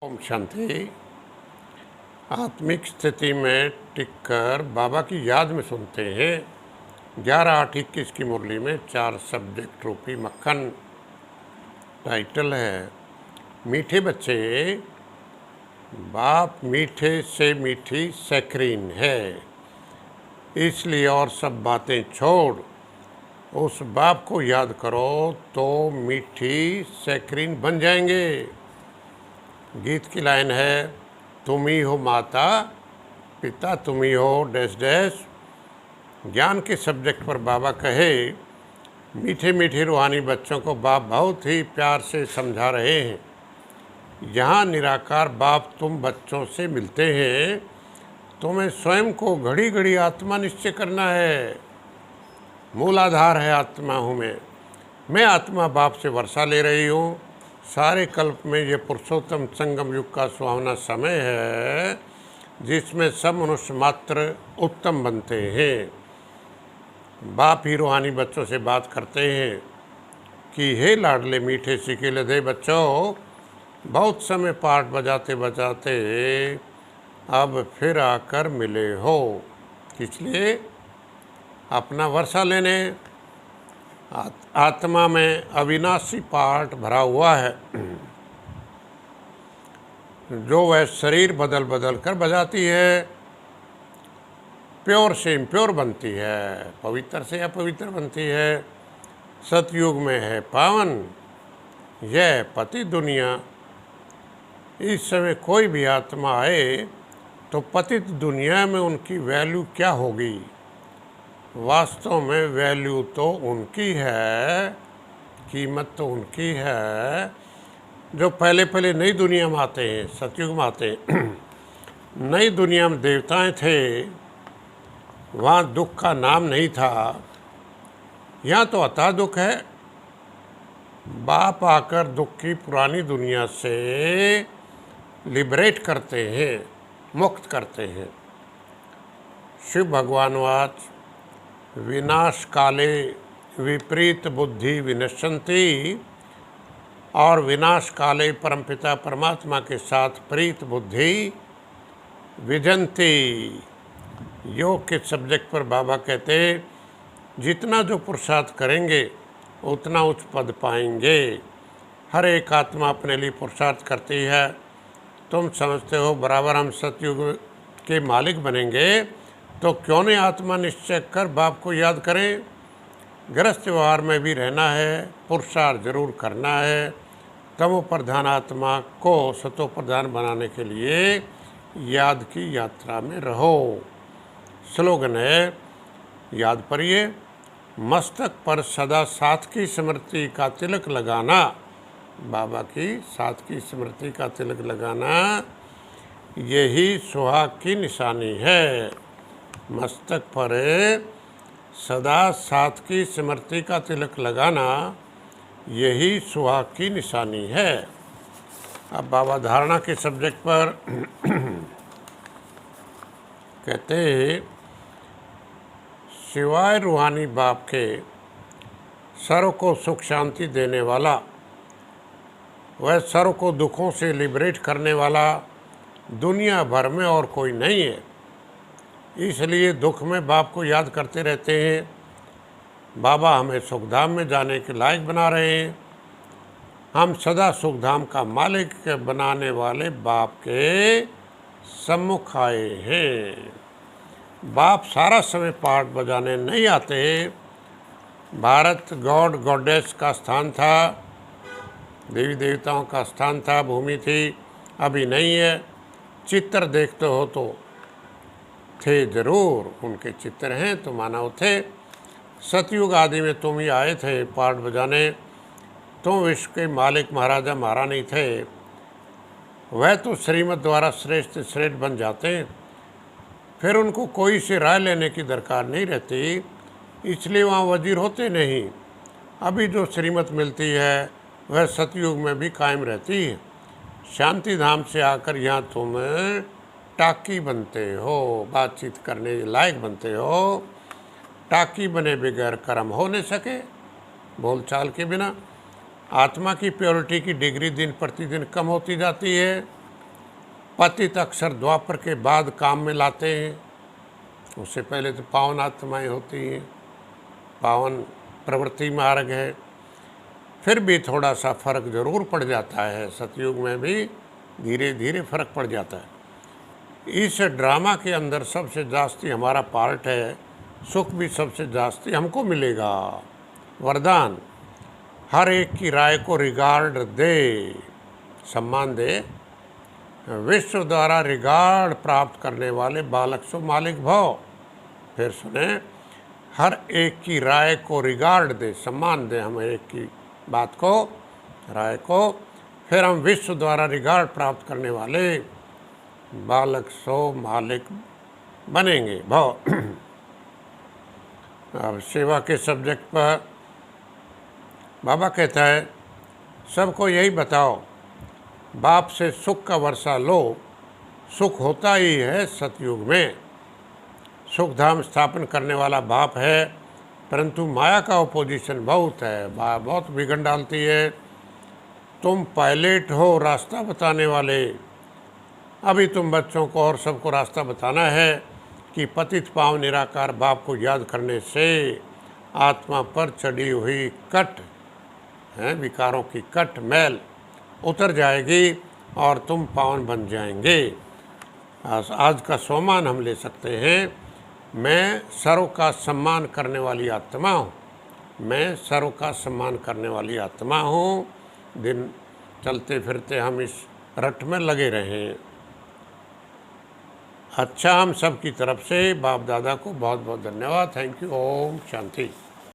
ओम शांति। आत्मिक स्थिति में टिककर बाबा की याद में सुनते हैं 11-8-21 की मुरली में 4 सब्जेक्ट रूपी मक्खन। टाइटल है मीठे बच्चे, बाप मीठे से मीठी सैकरीन है, इसलिए और सब बातें छोड़ उस बाप को याद करो तो मीठी सैकरीन बन जाएंगे। गीत की लाइन है, तुम ही हो माता पिता, तुम ही हो डैश डैश। ज्ञान के सब्जेक्ट पर बाबा कहे, मीठे मीठे रूहानी बच्चों को बाप बहुत ही प्यार से समझा रहे हैं। यहाँ निराकार बाप तुम बच्चों से मिलते हैं, तुम्हें स्वयं को घड़ी घड़ी आत्मा निश्चय करना है। मूल आधार है आत्मा हूँ मैं आत्मा बाप से वर्षा ले रही हूँ। सारे कल्प में ये पुरुषोत्तम संगम युग का सुहावना समय है जिसमें सब मनुष्य मात्र उत्तम बनते हैं। बाप ही रूहानी बच्चों से बात करते हैं कि हे लाडले मीठे सिकीले दे बच्चों, बहुत समय पाठ बजाते बजाते अब फिर आकर मिले हो, इसलिए अपना वर्षा लेने। आत्मा में अविनाशी पार्ट भरा हुआ है जो वह शरीर बदल बदल कर बजाती है। प्योर से इम्प्योर बनती है, पवित्र से अपवित्र बनती है। सतयुग में है पावन, यह पति दुनिया। इस समय कोई भी आत्मा आए तो पतित दुनिया में उनकी वैल्यू क्या होगी? वास्तव में वैल्यू तो उनकी है, कीमत तो उनकी है जो पहले पहले नई दुनिया में आते हैं, सतयुग में आते हैं। नई दुनिया में देवताएं थे, वहाँ दुख का नाम नहीं था। यहाँ तो अतः दुख है। बाप आकर दुख की पुरानी दुनिया से लिबरेट करते हैं, मुक्त करते हैं। शिव भगवान वाच, विनाश काले विपरीत बुद्धि विनश्यन्ति, और विनाश काले परमपिता परमात्मा के साथ प्रीत बुद्धि विजंती। योग के सब्जेक्ट पर बाबा कहते, जितना जो पुरुषार्थ करेंगे उतना उच्च पद पाएंगे। हर एक आत्मा अपने लिए पुरुषार्थ करती है। तुम समझते हो बराबर हम सतयुग के मालिक बनेंगे, तो क्यों नहीं आत्मा निश्चय कर बाप को याद करें। गृहस्थ व्यवहार में भी रहना है, पुरुषार्थ जरूर करना है। तमो प्रधान आत्मा को सतो प्रधान बनाने के लिए याद की यात्रा में रहो। स्लोगन है, याद पढ़िए, मस्तक पर सदा साथ की स्मृति का तिलक लगाना। बाबा की साथ की स्मृति का तिलक लगाना यही सुहाग की निशानी है। मस्तक पर सदा साथ की स्मृति का तिलक लगाना यही सुहाग की निशानी है। अब बाबा धारणा के सब्जेक्ट पर कहते हैं, सिवाय रूहानी बाप के सर्व को सुख शांति देने वाला, वह सर्व को दुखों से लिबरेट करने वाला दुनिया भर में और कोई नहीं है। इसलिए दुख में बाप को याद करते रहते हैं। बाबा हमें सुखधाम में जाने के लायक बना रहे हैं। हम सदा सुखधाम का मालिक बनाने वाले बाप के सम्मुख आए हैं। बाप सारा समय पाठ बजाने नहीं आते। भारत गॉड गॉडेस का स्थान था, देवी देवताओं का स्थान था, भूमि थी, अभी नहीं है। चित्र देखते हो तो थे जरूर, उनके चित्र हैं तो मानव थे। सतयुग आदि में तुम ही आए थे पाठ बजाने। तुम विश्व के मालिक महाराजा महारानी थे। वह तो श्रीमत द्वारा श्रेष्ठ श्रेष्ठ बन जाते, फिर उनको कोई से राय लेने की दरकार नहीं रहती, इसलिए वहाँ वजीर होते नहीं। अभी जो श्रीमत मिलती है वह सतयुग में भी कायम रहती है। शांति धाम से आकर यहाँ तुम टाकी बनते हो, बातचीत करने लायक बनते हो। टाकी बने बगैर कर्म हो नहीं सके, बोलचाल के बिना। आत्मा की प्योरिटी की डिग्री दिन प्रतिदिन कम होती जाती है। पतित अक्सर द्वापर के बाद काम में लाते हैं, उससे पहले तो पावन आत्माएं होती हैं, पावन प्रवृत्ति मार्ग है। फिर भी थोड़ा सा फर्क जरूर पड़ जाता है, सतयुग में भी धीरे धीरे फर्क पड़ जाता है। इस ड्रामा के अंदर सबसे जास्ती हमारा पार्ट है, सुख भी सबसे जास्ती हमको मिलेगा। वरदान, हर एक की राय को रिगार्ड दे, सम्मान दे। विश्व द्वारा रिगार्ड प्राप्त करने वाले बालक सो मालिक भव। फिर सुने, हर एक की राय को रिगार्ड दे, सम्मान दे हम एक की बात को, राय को। फिर हम विश्व द्वारा रिगार्ड प्राप्त करने वाले बालक सो मालिक बनेंगे भव। अब सेवा के सब्जेक्ट पर बाबा कहता है, सबको यही बताओ, बाप से सुख का वर्षा लो। सुख होता ही है सतयुग में, सुख धाम स्थापन करने वाला बाप है, परंतु माया का ओपोजिशन बहुत है, बहुत बिगड़ डालती है। तुम पायलट हो, रास्ता बताने वाले। अभी तुम बच्चों को और सबको रास्ता बताना है कि पतित पाव निराकार बाप को याद करने से आत्मा पर चढ़ी हुई कट है, विकारों की कट मैल उतर जाएगी और तुम पावन बन जाएंगे। आज का सोमान हम ले सकते हैं, मैं सर्व का सम्मान करने वाली आत्मा हूँ, मैं सर्व का सम्मान करने वाली आत्मा हूँ। दिन चलते फिरते हम इस रट में लगे रहें। अच्छा, हम सब की तरफ से बाप दादा को बहुत बहुत धन्यवाद। Thank you. ओम शांति।